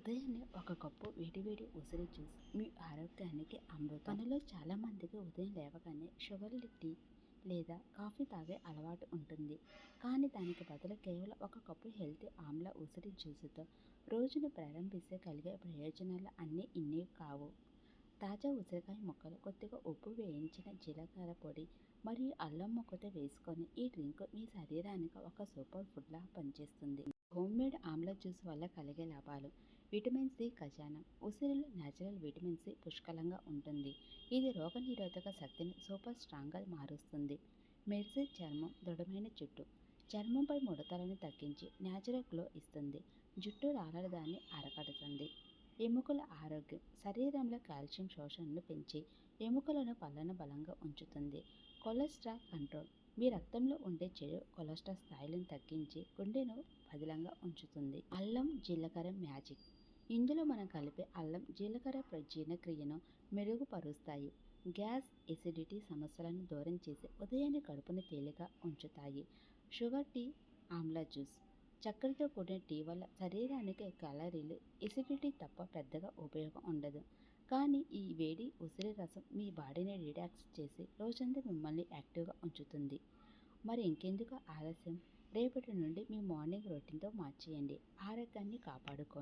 ఉదయాన్నే ఒక కప్పు వేడివేడి ఉసిరి జ్యూస్ మీ ఆరోగ్యానికి అమృతం. మనలో చాలా మందికి ఉదయం లేవగానే షుగర్ టీ లేదా కాఫీ తాగే అలవాటు ఉంటుంది. కానీ దానికి బదులు కేవలం ఒక కప్పు హెల్తీ ఆమ్లా ఉసిరి జ్యూసుతో రోజును ప్రారంభిస్తే కలిగే ప్రయోజనాలు అన్నీ ఇన్ని కావు. తాజా ఉసిరికాయ ముక్కలు, కొద్దిగా ఉప్పు, వేయించిన జీలకర్ర పొడి మరియు అల్లం ముక్కతో వేసుకొని ఈ డ్రింక్ మీ శరీరానికి ఒక సూపర్ ఫుడ్లా పనిచేస్తుంది. హోమ్మేడ్ ఆమ్లా జ్యూస్ వల్ల కలిగే లాభాలు: విటమిన్ సి ఖజానా. ఉసిరిలో న్యాచురల్ విటమిన్ సి పుష్కలంగా ఉంటుంది. ఇది రోగనిరోధక శక్తిని సూపర్ స్ట్రాంగ్గా మారుస్తుంది. మెరిసే చర్మం, దృఢమైన జుట్టు. చర్మంపై ముడతలను తగ్గించి న్యాచురల్ గ్లో ఇస్తుంది. జుట్టు రాలడాన్ని అరికడుతుంది. ఎముకల ఆరోగ్యం. శరీరంలో కాల్షియం శోషణను పెంచి ఎముకలను పళ్ళను బలంగా ఉంచుతుంది. Cholesterol control. మీ రక్తంలో ఉండే చెడు కొలెస్ట్రాల్ స్థాయిలను తగ్గించి గుండెను పదిలంగా ఉంచుతుంది. అల్లం జీలకర్ర మ్యాజిక్. ఇందులో మనం కలిపే అల్లం జీలకర్ర జీర్ణక్రియను మెరుగుపరుస్తాయి. గ్యాస్, ఎసిడిటీ సమస్యలను దూరం చేసి ఉదయాన్నే కడుపును తేలిగా ఉంచుతాయి. Sugar tea, amla juice. చక్కెరతో కూడిన టీ వల్ల శరీరానికి క్యాలరీలు, ఎసిడిటీ తప్ప పెద్దగా ఉపయోగం ఉండదు. కానీ ఈ వేడి ఉసిరి రసం మీ బాడీని రిలాక్స్ చేసి రోజంతా మిమ్మల్ని యాక్టివ్గా ఉంచుతుంది. మరి ఇంకెందుకు ఆలస్యం? రేపటి నుండి మీ మార్నింగ్ రొటీన్తో మార్చేయండి. ఆరోగ్యాన్ని కాపాడుకోండి.